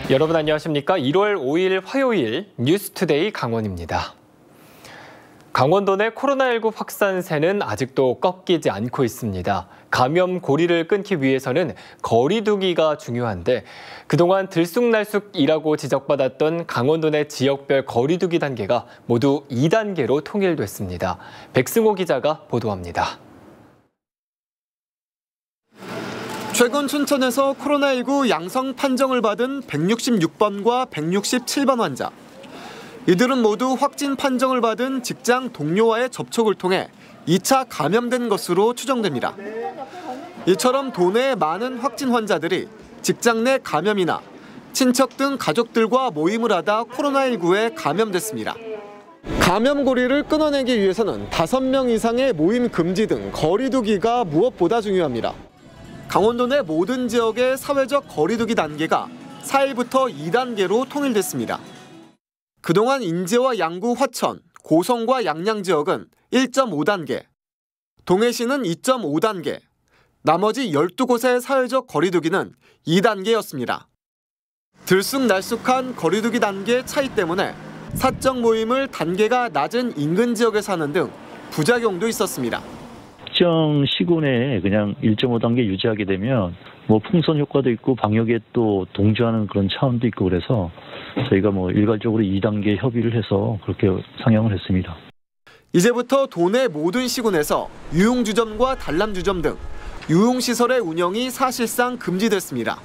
여러분 안녕하십니까? 1월 5일 화요일 뉴스투데이 강원입니다. 강원도 내 코로나19 확산세는 아직도 꺾이지 않고 있습니다. 감염 고리를 끊기 위해서는 거리 두기가 중요한데 그동안 들쑥날쑥이라고 지적받았던 강원도 내 지역별 거리 두기 단계가 모두 2단계로 통일됐습니다. 백승호 기자가 보도합니다. 최근 춘천에서 코로나19 양성 판정을 받은 166번과 167번 환자. 이들은 모두 확진 판정을 받은 직장 동료와의 접촉을 통해 2차 감염된 것으로 추정됩니다. 이처럼 도내의 많은 확진 환자들이 직장 내 감염이나 친척 등 가족들과 모임을 하다 코로나19에 감염됐습니다. 감염 고리를 끊어내기 위해서는 5명 이상의 모임 금지 등 거리 두기가 무엇보다 중요합니다. 강원도 내 모든 지역의 사회적 거리 두기 단계가 4일부터 2단계로 통일됐습니다. 그동안 인제와 양구, 화천, 고성과 양양 지역은 1.5단계, 동해시는 2.5단계, 나머지 12곳의 사회적 거리 두기는 2단계였습니다. 들쑥날쑥한 거리 두기 단계 차이 때문에 사적 모임을 단계가 낮은 인근 지역에서 하는 등 부작용도 있었습니다. 특정 시군 내에 그냥 1.5단계 유지하게 되면 뭐 풍선 효과도 있고 방역에 또 동조하는 그런 차원도 있고 그래서 저희가 뭐 일괄적으로 2단계 협의를 해서 그렇게 상영을 했습니다. 이제부터 도내 모든 시군에서 유흥주점과 단람주점 등 유흥시설의 운영이 사실상 금지됐습니다.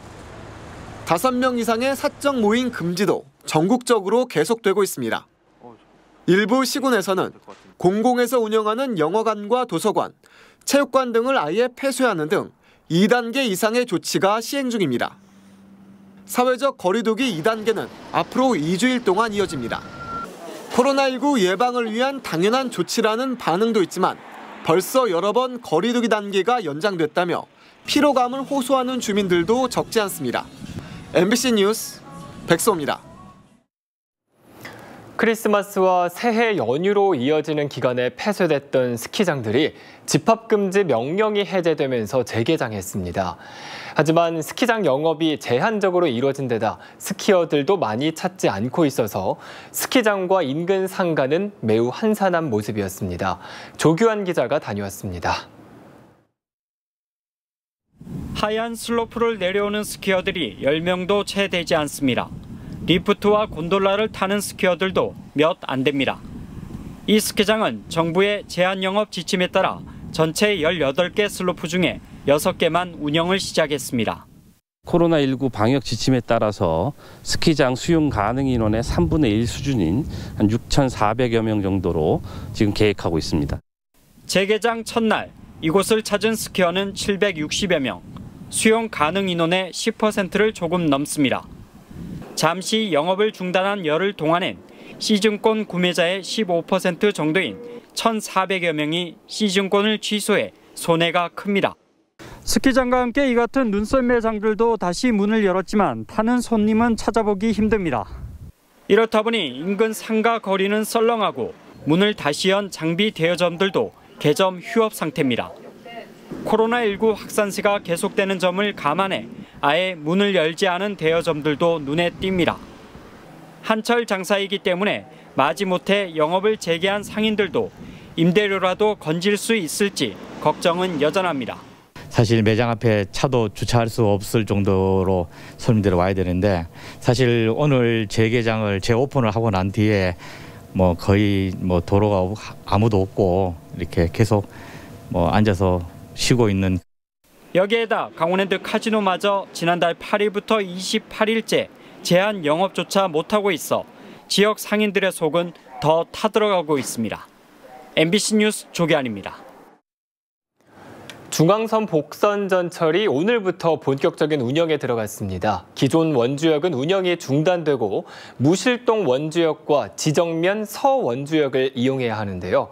5명 이상의 사적 모임 금지도 전국적으로 계속되고 있습니다. 일부 시군에서는 공공에서 운영하는 영어관과 도서관, 체육관 등을 아예 폐쇄하는 등 2단계 이상의 조치가 시행 중입니다. 사회적 거리 두기 2단계는 앞으로 2주일 동안 이어집니다. 코로나19 예방을 위한 당연한 조치라는 반응도 있지만 벌써 여러 번 거리 두기 단계가 연장됐다며 피로감을 호소하는 주민들도 적지 않습니다. MBC 뉴스 백소입니다. 크리스마스와 새해 연휴로 이어지는 기간에 폐쇄됐던 스키장들이 집합금지 명령이 해제되면서 재개장했습니다. 하지만 스키장 영업이 제한적으로 이루어진 데다 스키어들도 많이 찾지 않고 있어서 스키장과 인근 상가는 매우 한산한 모습이었습니다. 조규환 기자가 다녀왔습니다. 하얀 슬로프를 내려오는 스키어들이 10명도 채 되지 않습니다. 리프트와 곤돌라를 타는 스키어들도 몇 안 됩니다. 이 스키장은 정부의 제한 영업 지침에 따라 전체 18개 슬로프 중에 6개만 운영을 시작했습니다. 코로나19 방역 지침에 따라서 스키장 수용 가능 인원의 3분의 1 수준인 한 6,400여 명 정도로 지금 계획하고 있습니다. 재개장 첫날 이곳을 찾은 스키어는 760여 명, 수용 가능 인원의 10%를 조금 넘습니다. 잠시 영업을 중단한 열흘 동안엔 시즌권 구매자의 15% 정도인 1,400여 명이 시즌권을 취소해 손해가 큽니다. 스키장과 함께 이 같은 눈썰 매장들도 다시 문을 열었지만 타는 손님은 찾아보기 힘듭니다. 이렇다 보니 인근 상가 거리는 썰렁하고 문을 다시 연 장비 대여점들도 개점 휴업 상태입니다. 코로나19 확산세가 계속되는 점을 감안해 아예 문을 열지 않은 대여점들도 눈에 띕니다. 한철 장사이기 때문에 마지못해 영업을 재개한 상인들도 임대료라도 건질 수 있을지 걱정은 여전합니다. 사실 매장 앞에 차도 주차할 수 없을 정도로 손님들이 와야 되는데 사실 오늘 재개장을 재오픈을 하고 난 뒤에 뭐 거의 뭐 도로가 아무도 없고 이렇게 계속 뭐 앉아서 쉬고 있는. 여기에다 강원랜드 카지노마저 지난달 8일부터 28일째 제한 영업조차 못하고 있어 지역 상인들의 속은 더 타들어가고 있습니다. MBC 뉴스 조기환입니다. 중앙선 복선 전철이 오늘부터 본격적인 운영에 들어갔습니다. 기존 원주역은 운영이 중단되고 무실동 원주역과 지정면 서원주역을 이용해야 하는데요.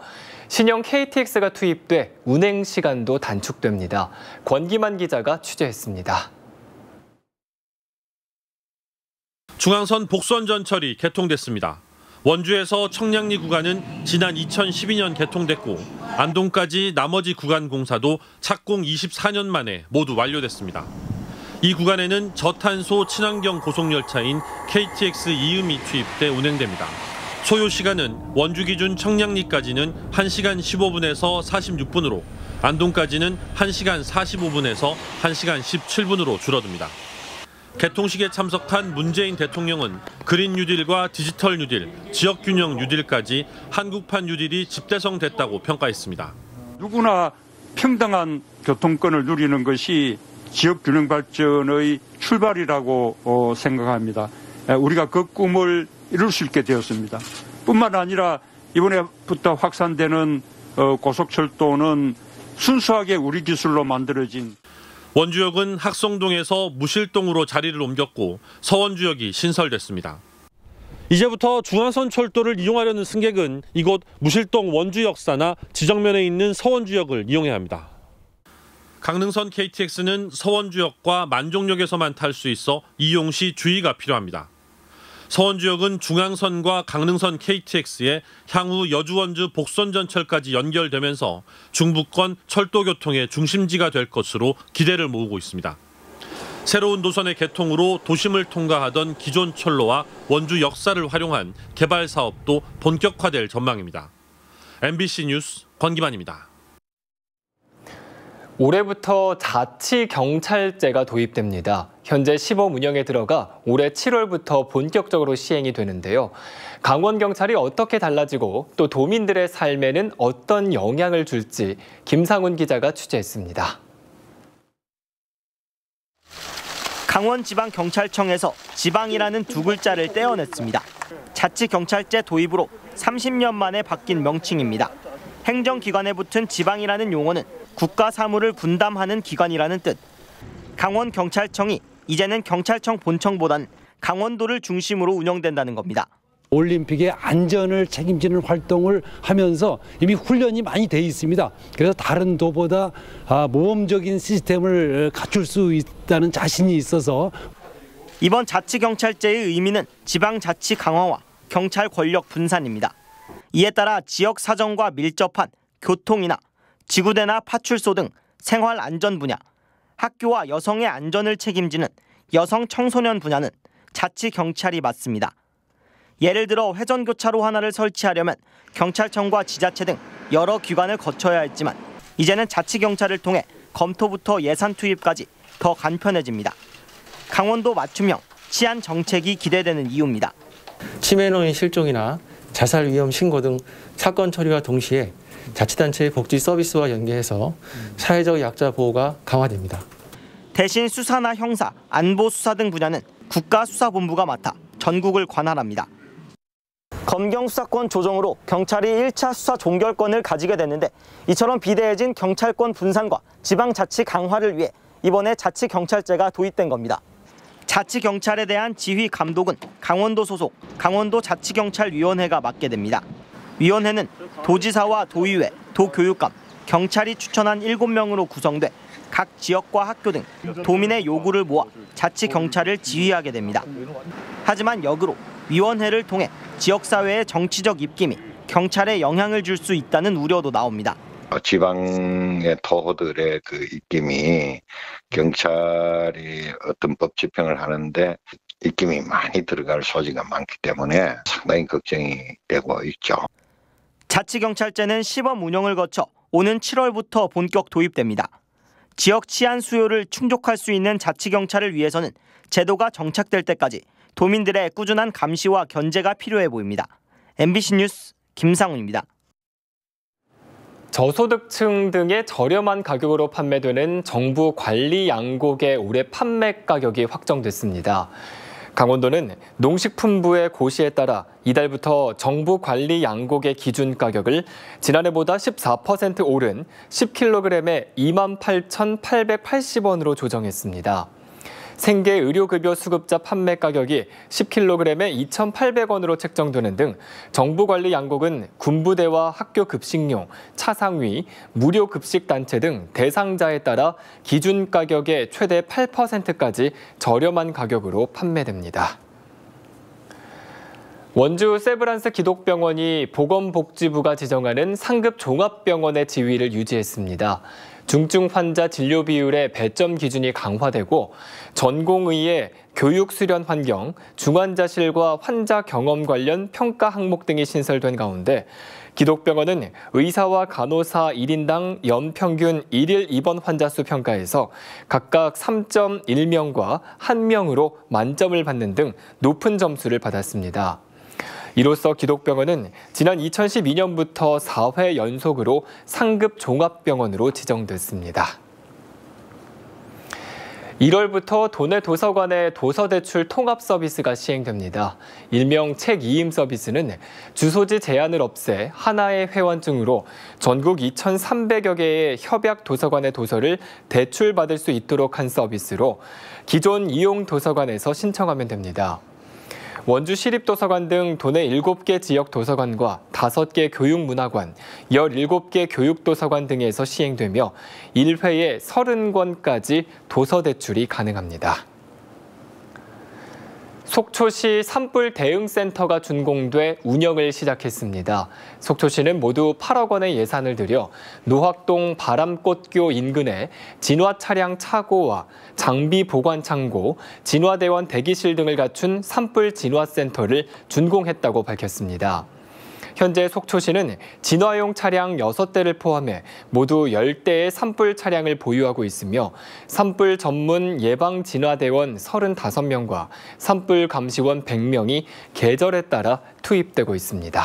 신형 KTX가 투입돼 운행 시간도 단축됩니다. 권기만 기자가 취재했습니다. 중앙선 복선 전철이 개통됐습니다. 원주에서 청량리 구간은 지난 2012년 개통됐고 안동까지 나머지 구간 공사도 착공 24년 만에 모두 완료됐습니다. 이 구간에는 저탄소 친환경 고속열차인 KTX 이음이 투입돼 운행됩니다. 소요 시간은 원주 기준 청량리까지는 1시간 15분에서 46분으로 안동까지는 1시간 45분에서 1시간 17분으로 줄어듭니다. 개통식에 참석한 문재인 대통령은 그린 뉴딜과 디지털 뉴딜, 지역균형 뉴딜까지 한국판 뉴딜이 집대성됐다고 평가했습니다. 누구나 평등한 교통권을 누리는 것이 지역균형 발전의 출발이라고 생각합니다. 우리가 그 꿈을 이룰 수 있게 되었습니다. 뿐만 아니라 이번에부터 확산되는 고속철도는 순수하게 우리 기술로 만들어진 원주역은 학성동에서 무실동으로 자리를 옮겼고 서원주역이 신설됐습니다. 이제부터 중앙선 철도를 이용하려는 승객은 이곳 무실동 원주역사나 지정면에 있는 서원주역을 이용해야 합니다. 강릉선 KTX는 서원주역과 만종역에서만 탈 수 있어 이용 시 주의가 필요합니다. 서원주역은 중앙선과 강릉선 KTX에 향후 여주-원주 복선전철까지 연결되면서 중부권 철도교통의 중심지가 될 것으로 기대를 모으고 있습니다. 새로운 노선의 개통으로 도심을 통과하던 기존 철로와 원주 역사를 활용한 개발 사업도 본격화될 전망입니다. MBC 뉴스 권기만입니다. 올해부터 자치경찰제가 도입됩니다. 현재 시범 운영에 들어가 올해 7월부터 본격적으로 시행이 되는데요. 강원경찰이 어떻게 달라지고 또 도민들의 삶에는 어떤 영향을 줄지 김상훈 기자가 취재했습니다. 강원지방경찰청에서 지방이라는 두 글자를 떼어냈습니다. 자치경찰제 도입으로 30년 만에 바뀐 명칭입니다. 행정기관에 붙은 지방이라는 용어는 국가 사무를 분담하는 기관이라는 뜻. 강원경찰청이 이제는 경찰청 본청보단 강원도를 중심으로 운영된다는 겁니다. 올림픽의 안전을 책임지는 활동을 하면서 이미 훈련이 많이 돼 있습니다. 그래서 다른 도보다 모험적인 시스템을 갖출 수 있다는 자신이 있어서 이번 자치경찰제의 의미는 지방자치 강화와 경찰 권력 분산입니다. 이에 따라 지역 사정과 밀접한 교통이나 지구대나 파출소 등 생활 안전 분야, 학교와 여성의 안전을 책임지는 여성 청소년 분야는 자치경찰이 맡습니다. 예를 들어 회전교차로 하나를 설치하려면 경찰청과 지자체 등 여러 기관을 거쳐야 했지만 이제는 자치경찰을 통해 검토부터 예산 투입까지 더 간편해집니다. 강원도 맞춤형 치안 정책이 기대되는 이유입니다. 치매노인 실종이나 자살 위험 신고 등 사건 처리와 동시에 자치단체의 복지 서비스와 연계해서 사회적 약자 보호가 강화됩니다. 대신 수사나 형사, 안보 수사 등 분야는 국가수사본부가 맡아 전국을 관할합니다. 검경 수사권 조정으로 경찰이 1차 수사 종결권을 가지게 됐는데 이처럼 비대해진 경찰권 분산과 지방자치 강화를 위해 이번에 자치경찰제가 도입된 겁니다. 자치경찰에 대한 지휘 감독은 강원도 소속 강원도자치경찰위원회가 맡게 됩니다. 위원회는 도지사와 도의회, 도교육감, 경찰이 추천한 7명으로 구성돼 각 지역과 학교 등 도민의 요구를 모아 자치경찰을 지휘하게 됩니다. 하지만 역으로 위원회를 통해 지역사회의 정치적 입김이 경찰에 영향을 줄 수 있다는 우려도 나옵니다. 지방의 토호들의 그 입김이 경찰이 어떤 법 집행을 하는데 입김이 많이 들어갈 소지가 많기 때문에 상당히 걱정이 되고 있죠. 자치경찰제는 시범 운영을 거쳐 오는 7월부터 본격 도입됩니다. 지역 치안 수요를 충족할 수 있는 자치경찰을 위해서는 제도가 정착될 때까지 도민들의 꾸준한 감시와 견제가 필요해 보입니다. MBC 뉴스 김상훈입니다. 저소득층 등의 저렴한 가격으로 판매되는 정부 관리 양곡의 올해 판매 가격이 확정됐습니다. 강원도는 농식품부의 고시에 따라 이달부터 정부 관리 양곡의 기준 가격을 지난해보다 14% 오른 10kg에 28,880원으로 조정했습니다. 생계 의료급여 수급자 판매 가격이 10kg에 2,800원으로 책정되는 등 정부 관리 양곡은 군부대와 학교 급식용, 차상위, 무료 급식 단체 등 대상자에 따라 기준 가격의 최대 8%까지 저렴한 가격으로 판매됩니다. 원주 세브란스 기독병원이 보건복지부가 지정하는 상급 종합병원의 지위를 유지했습니다. 중증 환자 진료 비율의 배점 기준이 강화되고 전공의의 교육 수련 환경, 중환자실과 환자 경험 관련 평가 항목 등이 신설된 가운데 기독병원은 의사와 간호사 1인당 연평균 1일 입원 환자 수 평가에서 각각 3.1명과 1명으로 만점을 받는 등 높은 점수를 받았습니다. 이로써 기독병원은 지난 2012년부터 4회 연속으로 상급 종합병원으로 지정됐습니다. 1월부터 도내 도서관의 도서대출 통합 서비스가 시행됩니다. 일명 책 이임 서비스는 주소지 제한을 없애 하나의 회원증으로 전국 2,300여 개의 협약 도서관의 도서를 대출받을 수 있도록 한 서비스로 기존 이용 도서관에서 신청하면 됩니다. 원주 시립도서관 등 도내 7개 지역 도서관과 5개 교육문화관, 17개 교육도서관 등에서 시행되며 1회에 30권까지 도서대출이 가능합니다. 속초시 산불 대응센터가 준공돼 운영을 시작했습니다. 속초시는 모두 8억 원의 예산을 들여 노학동 바람꽃교 인근에 진화 차량 차고와 장비 보관 창고, 진화대원 대기실 등을 갖춘 산불 진화센터를 준공했다고 밝혔습니다. 현재 속초시는 진화용 차량 6대를 포함해 모두 10대의 산불 차량을 보유하고 있으며 산불 전문 예방 진화대원 35명과 산불 감시원 100명이 계절에 따라 투입되고 있습니다.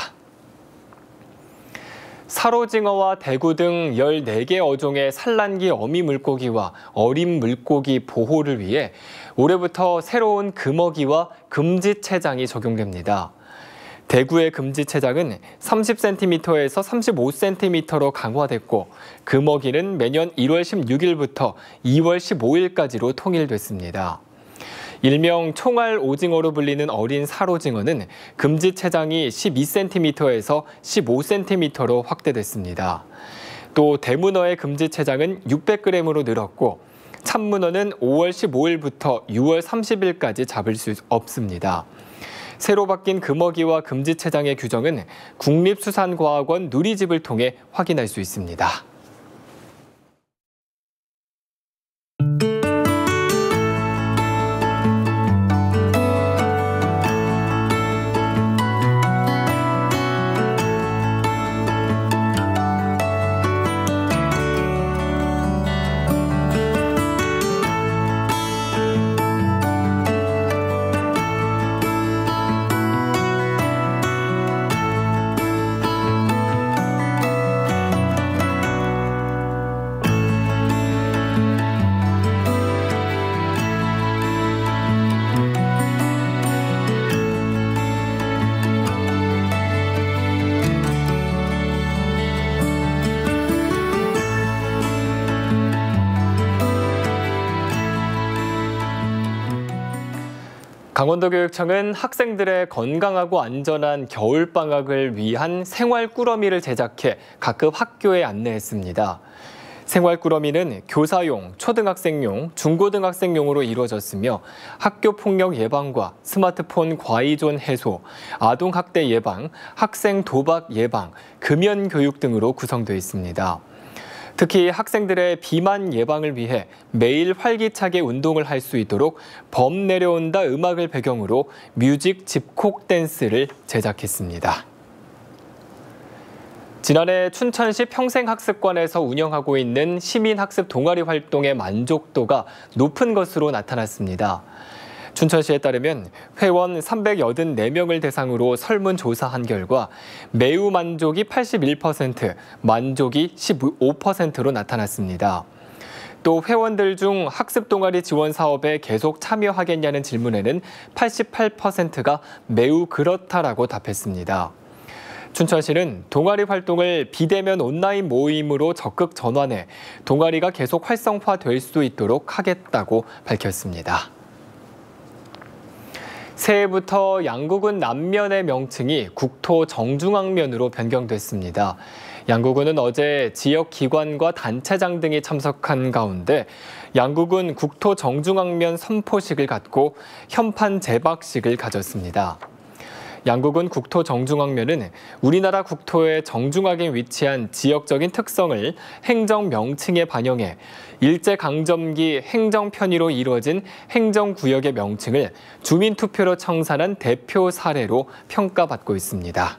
사로징어와 대구 등 14개 어종의 산란기 어미 물고기와 어린 물고기 보호를 위해 올해부터 새로운 금어기와 금지체장이 적용됩니다. 대구의 금지체장은 30cm에서 35cm로 강화됐고 금어기는 매년 1월 16일부터 2월 15일까지로 통일됐습니다. 일명 총알 오징어로 불리는 어린 사로징어는 금지체장이 12cm에서 15cm로 확대됐습니다. 또 대문어의 금지체장은 600g으로 늘었고 참문어는 5월 15일부터 6월 30일까지 잡을 수 없습니다. 새로 바뀐 금어기와 금지체장의 규정은 국립수산과학원 누리집을 통해 확인할 수 있습니다. 강원도교육청은 학생들의 건강하고 안전한 겨울방학을 위한 생활꾸러미를 제작해 각급 학교에 안내했습니다. 생활꾸러미는 교사용, 초등학생용, 중고등학생용으로 이루어졌으며 학교폭력 예방과 스마트폰 과의존 해소, 아동학대 예방, 학생 도박 예방, 금연교육 등으로 구성되어 있습니다. 특히 학생들의 비만 예방을 위해 매일 활기차게 운동을 할 수 있도록 범 내려온다 음악을 배경으로 뮤직 집콕 댄스를 제작했습니다. 지난해 춘천시 평생학습관에서 운영하고 있는 시민학습 동아리 활동의 만족도가 높은 것으로 나타났습니다. 춘천시에 따르면 회원 384명을 대상으로 설문조사한 결과 매우 만족이 81%, 만족이 15%로 나타났습니다. 또 회원들 중 학습 동아리 지원 사업에 계속 참여하겠냐는 질문에는 88%가 매우 그렇다라고 답했습니다. 춘천시는 동아리 활동을 비대면 온라인 모임으로 적극 전환해 동아리가 계속 활성화될 수 있도록 하겠다고 밝혔습니다. 새해부터 양구군 남면의 명칭이 국토 정중앙면으로 변경됐습니다. 양구군은 어제 지역 기관과 단체장 등이 참석한 가운데 양구군 국토 정중앙면 선포식을 갖고 현판 제박식을 가졌습니다. 양국은 국토 정중앙면은 우리나라 국토의 정중앙에 위치한 지역적인 특성을 행정 명칭에 반영해 일제강점기 행정 편의로 이루어진 행정구역의 명칭을 주민투표로 청산한 대표 사례로 평가받고 있습니다.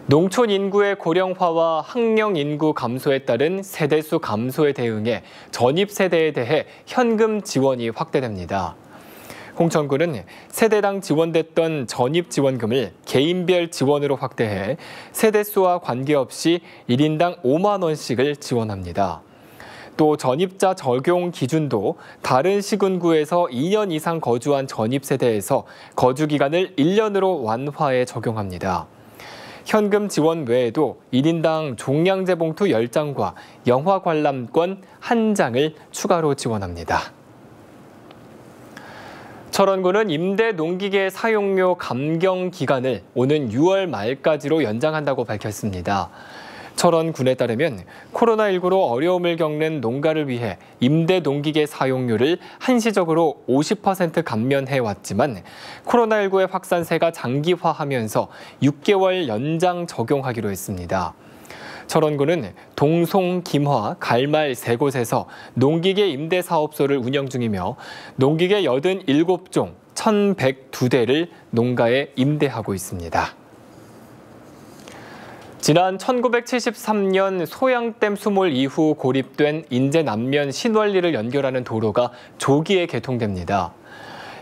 농촌 인구의 고령화와 학령 인구 감소에 따른 세대수 감소에 대응해 전입세대에 대해 현금 지원이 확대됩니다. 홍천군은 세대당 지원됐던 전입지원금을 개인별 지원으로 확대해 세대수와 관계없이 1인당 5만 원씩을 지원합니다. 또 전입자 적용 기준도 다른 시군구에서 2년 이상 거주한 전입세대에서 거주기간을 1년으로 완화해 적용합니다. 현금 지원 외에도 1인당 종량제 봉투 10장과 영화 관람권 1장을 추가로 지원합니다. 철원군은 임대 농기계 사용료 감경 기간을 오는 6월 말까지로 연장한다고 밝혔습니다. 철원군에 따르면 코로나19로 어려움을 겪는 농가를 위해 임대 농기계 사용료를 한시적으로 50% 감면해왔지만 코로나19의 확산세가 장기화하면서 6개월 연장 적용하기로 했습니다. 철원군은 동송, 김화, 갈말 3곳에서 농기계 임대사업소를 운영 중이며 농기계 87종, 1,102대를 농가에 임대하고 있습니다. 지난 1973년 소양댐 수몰 이후 고립된 인제 남면 신월리를 연결하는 도로가 조기에 개통됩니다.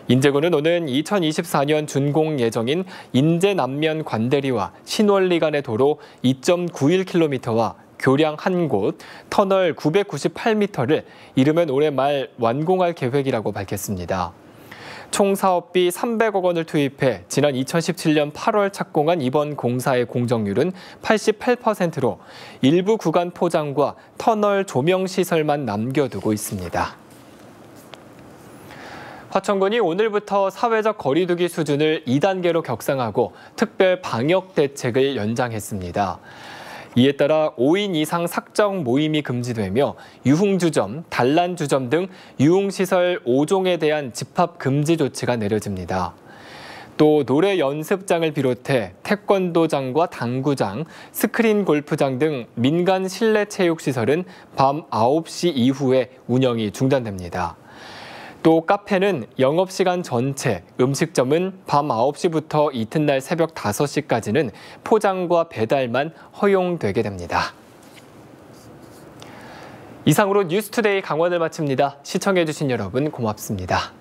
인제군은 오는 2024년 준공 예정인 인제 남면 관대리와 신월리 간의 도로 2.91km와 교량 1곳, 터널 998m를 이르면 올해 말 완공할 계획이라고 밝혔습니다. 총 사업비 300억 원을 투입해 지난 2017년 8월 착공한 이번 공사의 공정률은 88%로 일부 구간 포장과 터널 조명 시설만 남겨두고 있습니다. 화천군이 오늘부터 사회적 거리 두기 수준을 2단계로 격상하고 특별 방역 대책을 연장했습니다. 이에 따라 5인 이상 사적 모임이 금지되며 유흥주점, 단란주점 등 유흥시설 5종에 대한 집합 금지 조치가 내려집니다. 또 노래 연습장을 비롯해 태권도장과 당구장, 스크린 골프장 등 민간 실내 체육시설은 밤 9시 이후에 운영이 중단됩니다. 또 카페는 영업시간 전체, 음식점은 밤 9시부터 이튿날 새벽 5시까지는 포장과 배달만 허용되게 됩니다. 이상으로 뉴스투데이 강원을 마칩니다. 시청해주신 여러분 고맙습니다.